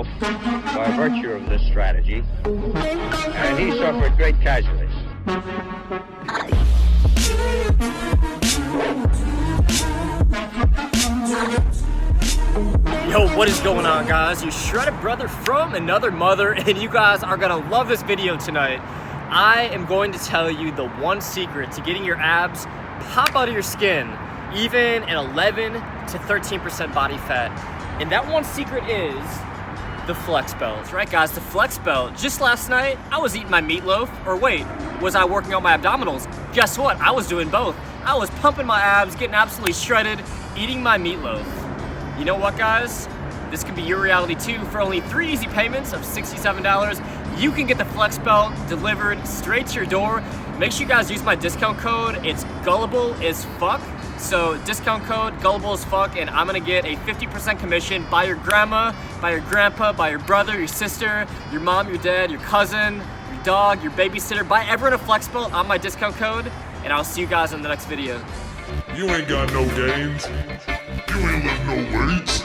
himself by virtue of this strategy, and he suffered great casualties. Yo, what is going on, guys? You shredded brother from another mother, and you guys are gonna love this video tonight. I am going to tell you the one secret to getting your abs pop out of your skin, even at 11 to 13% body fat. And that one secret is the flex belt, right guys? The flex belt. Just last night, I was eating my meatloaf, or wait, was I working out my abdominals? Guess what? I was doing both. I was pumping my abs, getting absolutely shredded, eating my meatloaf. You know what, guys? This could be your reality too. For only 3 easy payments of $67, you can get the flex belt delivered straight to your door. Make sure you guys use my discount code. It's gullible as fuck. So discount code gullible as fuck, and I'm gonna get a 50% commission by your grandma, by your grandpa, by your brother, your sister, your mom, your dad, your cousin, your dog, your babysitter. Buy everyone a flex belt on my discount code, and I'll see you guys in the next video. You ain't got no gains. You ain't lift no weights.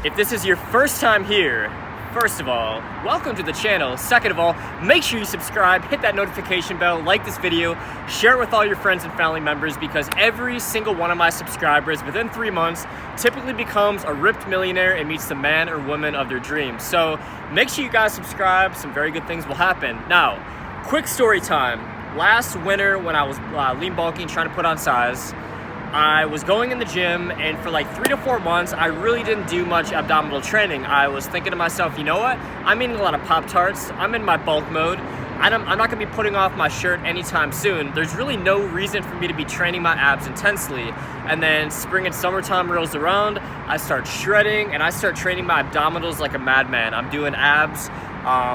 If this is your first time here, first of all, welcome to the channel. Second of all, make sure you subscribe, hit that notification bell, like this video, share it with all your friends and family members, because every single one of my subscribers within 3 months typically becomes a ripped millionaire and meets the man or woman of their dreams. So make sure you guys subscribe. Some very good things will happen. Now, quick story time. Last winter when I was lean bulking, trying to put on size, I was going in the gym, and for like 3 to 4 months, I really didn't do much abdominal training. I was thinking to myself, you know what? I'm eating a lot of Pop-Tarts. I'm in my bulk mode. I'm not gonna be putting off my shirt anytime soon. There's really no reason for me to be training my abs intensely. And then spring and summertime rolls around, I start shredding, and I start training my abdominals like a madman. I'm doing abs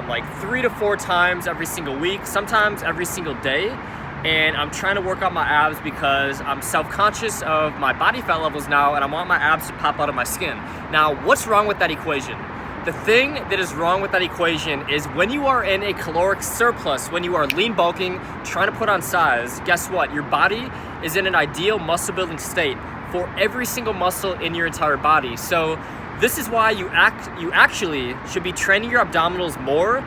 like 3 to 4 times every single week, sometimes every single day. And I'm trying to work on my abs because I'm self-conscious of my body fat levels now, and I want my abs to pop out of my skin. Now, what's wrong with that equation? The thing that is wrong with that equation is when you are in a caloric surplus, when you are lean bulking, trying to put on size, guess what? Your body is in an ideal muscle building state for every single muscle in your entire body. So this is why you actually should be training your abdominals more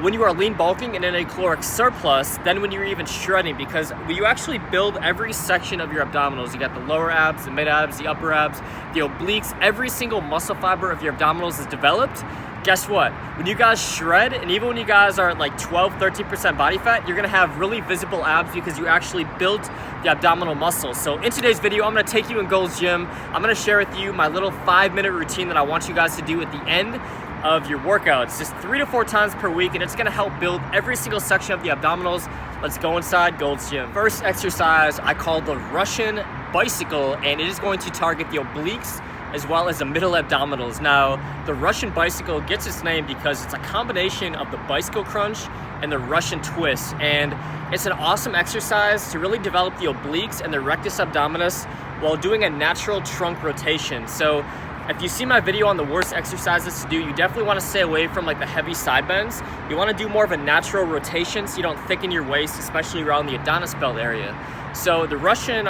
when you are lean bulking and in a caloric surplus than when you're even shredding, because you actually build every section of your abdominals. You got the lower abs, the mid abs, the upper abs, the obliques. Every single muscle fiber of your abdominals is developed. Guess what? When you guys shred, and even when you guys are at like 12-13% body fat, you're gonna have really visible abs because you actually built the abdominal muscle. So in today's video, I'm gonna take you in Gold's Gym. I'm gonna share with you my little 5-minute routine that I want you guys to do at the end of your workouts, just 3 to 4 times per week, and it's gonna help build every single section of the abdominals. Let's go inside Gold's Gym. First exercise I call the Russian bicycle, and it is going to target the obliques as well as the middle abdominals. Now, the Russian bicycle gets its name because it's a combination of the bicycle crunch and the Russian twist, and it's an awesome exercise to really develop the obliques and the rectus abdominis while doing a natural trunk rotation. So if you see my video on the worst exercises to do, you definitely want to stay away from like the heavy side bends. You want to do more of a natural rotation so you don't thicken your waist, especially around the Adonis belt area. So the Russian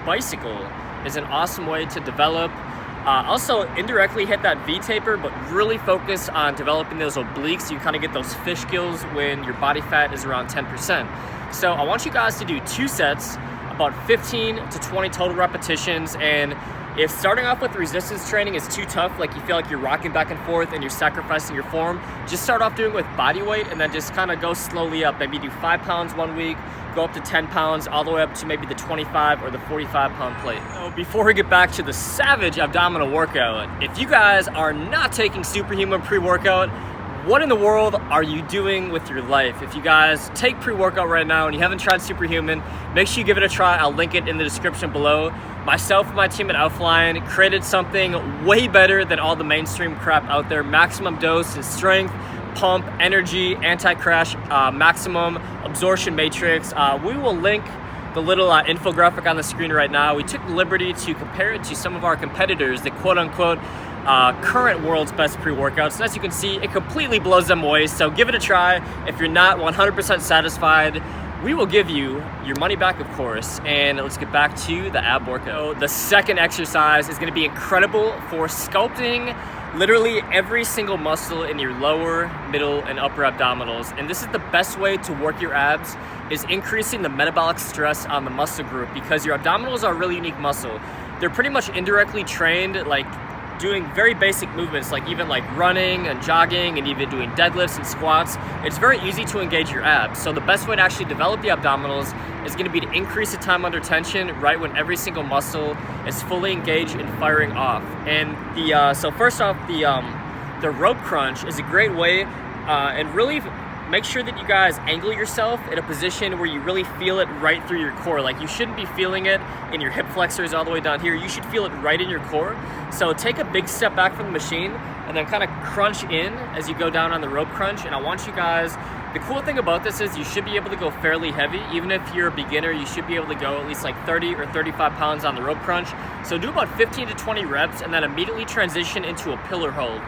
bicycle is an awesome way to develop. Also indirectly hit that V-taper, but really focus on developing those obliques so you kind of get those fish gills when your body fat is around 10%. So I want you guys to do 2 sets, about 15 to 20 total repetitions, and if starting off with resistance training is too tough, like you feel like you're rocking back and forth and you're sacrificing your form, just start off doing it with body weight and then just kind of go slowly up. Maybe do 5 pounds 1 week, go up to 10 pounds, all the way up to maybe the 25 or the 45-pound plate. So before we get back to the savage abdominal workout, if you guys are not taking Superhuman pre-workout, what in the world are you doing with your life? If you guys take pre-workout right now and you haven't tried Superhuman, make sure you give it a try. I'll link it in the description below. Myself and my team at Outline created something way better than all the mainstream crap out there. Maximum dose and strength, pump, energy, anti-crash, maximum absorption matrix. We will link the little infographic on the screen right now, we took the liberty to compare it to some of our competitors, the quote-unquote current world's best pre-workouts. And as you can see, it completely blows them away. So give it a try. If you're not 100% satisfied, we will give you your money back, of course. And let's get back to the ab workout. The second exercise is going to be incredible for sculpting literally every single muscle in your lower, middle, and upper abdominals. And this is the best way to work your abs, is increasing the metabolic stress on the muscle group, because your abdominals are a really unique muscle. They're pretty much indirectly trained, like doing very basic movements, like even like running and jogging and even doing deadlifts and squats. It's very easy to engage your abs. So the best way to actually develop the abdominals is going to be to increase the time under tension right when every single muscle is fully engaged and firing off. And so first off, the rope crunch is a great way, and really make sure that you guys angle yourself in a position where you really feel it right through your core. Like, you shouldn't be feeling it in your hip flexors all the way down here. You should feel it right in your core. So take a big step back from the machine and then kind of crunch in as you go down on the rope crunch. And I want you guys, the cool thing about this is you should be able to go fairly heavy. Even if you're a beginner, you should be able to go at least like 30 or 35 pounds on the rope crunch. So do about 15 to 20 reps and then immediately transition into a pillar hold.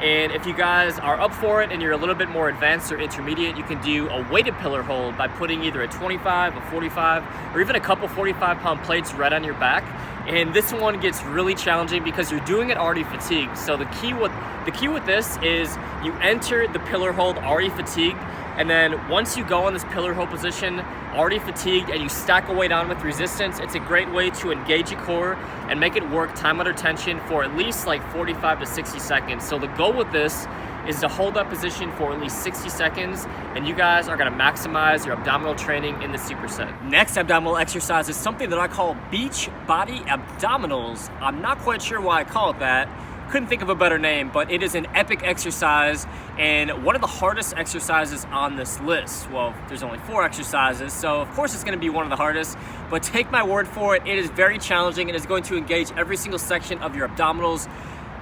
And if you guys are up for it and you're a little bit more advanced or intermediate, you can do a weighted pillar hold by putting either a 25, a 45, or even a couple 45-pound plates right on your back. And this one gets really challenging because you're doing it already fatigued. So the key with this is you enter the pillar hold already fatigued, and then once you go on this pillar hold position already fatigued and you stack a weight on with resistance, it's a great way to engage your core and make it work time under tension for at least like 45 to 60 seconds. So the goal with this is to hold that position for at least 60 seconds, and you guys are gonna maximize your abdominal training in the superset. Next abdominal exercise is something that I call beach body abdominals. I'm not quite sure why I call it that. Couldn't think of a better name, but it is an epic exercise and one of the hardest exercises on this list. Well, there's only 4 exercises, so of course it's going to be one of the hardest, but take my word for it, it is very challenging and is going to engage every single section of your abdominals.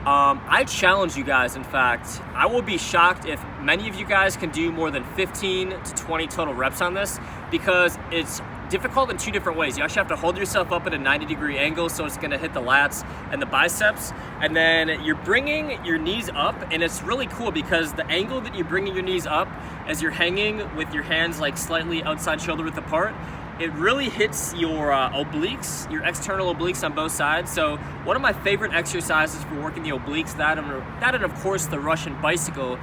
I challenge you guys, in fact, I will be shocked if many of you guys can do more than 15 to 20 total reps on this, because it's difficult in 2 different ways. You actually have to hold yourself up at a 90-degree angle, so it's gonna hit the lats and the biceps, and then you're bringing your knees up, and it's really cool because the angle that you're bringing your knees up as you're hanging with your hands like slightly outside shoulder width apart, it really hits your obliques, your external obliques on both sides. So one of my favorite exercises for working the obliques, that and of course the Russian bicycle.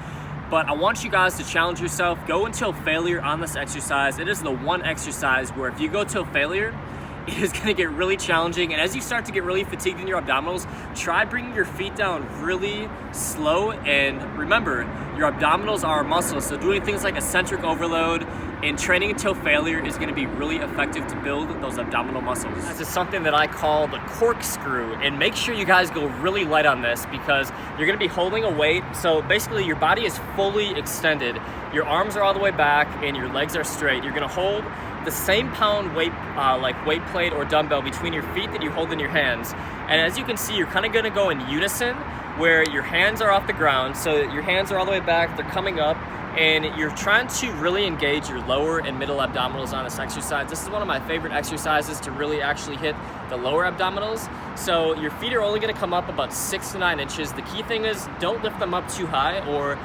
But I want you guys to challenge yourself. Go until failure on this exercise. It is the one exercise where if you go till failure, it is gonna get really challenging. And as you start to get really fatigued in your abdominals, try bringing your feet down really slow. And remember, your abdominals are muscles. So doing things like eccentric overload and training until failure is gonna be really effective to build those abdominal muscles. This is something that I call the corkscrew. And make sure you guys go really light on this because you're gonna be holding a weight. So basically your body is fully extended. Your arms are all the way back and your legs are straight. You're gonna hold the same pound weight, like weight plate or dumbbell between your feet that you hold in your hands. And as you can see, you're kind of gonna go in unison where your hands are off the ground. So your hands are all the way back, they're coming up, and you're trying to really engage your lower and middle abdominals on this exercise. This is one of my favorite exercises to really actually hit the lower abdominals. So your feet are only gonna come up about 6 to 9 inches. The key thing is don't lift them up too high, or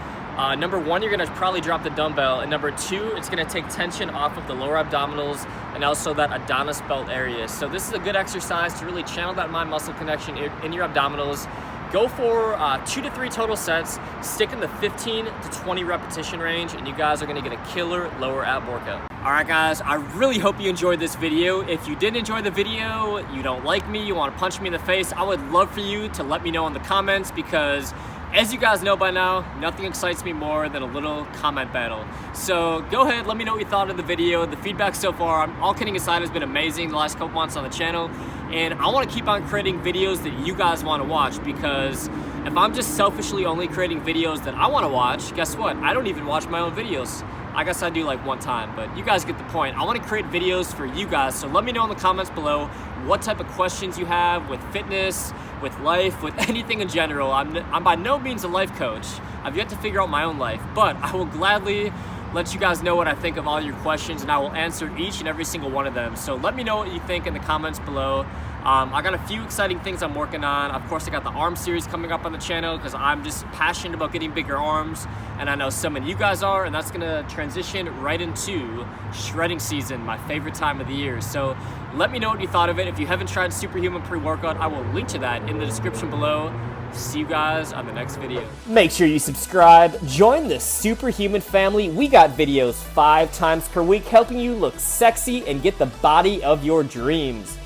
number 1, you're gonna probably drop the dumbbell, and number 2, it's gonna take tension off of the lower abdominals and also that Adonis belt area. So this is a good exercise to really channel that mind muscle connection in your abdominals. Go for 2 to 3 total sets, stick in the 15 to 20 repetition range, and you guys are gonna get a killer lower ab workout. All right guys, I really hope you enjoyed this video. If you did enjoy the video, you don't like me, you wanna punch me in the face, I would love for you to let me know in the comments, because as you guys know by now, nothing excites me more than a little comment battle. So go ahead, let me know what you thought of the video. The feedback so far, all kidding aside, has been amazing the last couple months on the channel. And I want to keep on creating videos that you guys want to watch, because if I'm just selfishly only creating videos that I want to watch, guess what? I don't even watch my own videos. I guess I do like one time, but you guys get the point. I want to create videos for you guys, so let me know in the comments below what type of questions you have with fitness, with life, with anything in general. I'm by no means a life coach. I've yet to figure out my own life, but I will gladly let you guys know what I think of all your questions, and I will answer each and every single one of them. So let me know what you think in the comments below. I got a few exciting things I'm working on. Of course, I got the arm series coming up on the channel because I'm just passionate about getting bigger arms, and I know some of you guys are, and that's gonna transition right into shredding season, my favorite time of the year. So let me know what you thought of it. If you haven't tried Superhuman pre-workout, I will link to that in the description below. See you guys on the next video. Make sure you subscribe, join the Superhuman family. We got videos 5 times per week helping you look sexy and get the body of your dreams.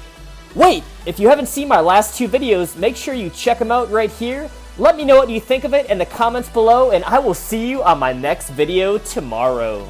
Wait, if you haven't seen my last 2 videos, make sure you check them out right here. Let me know what you think of it in the comments below, and I will see you on my next video tomorrow.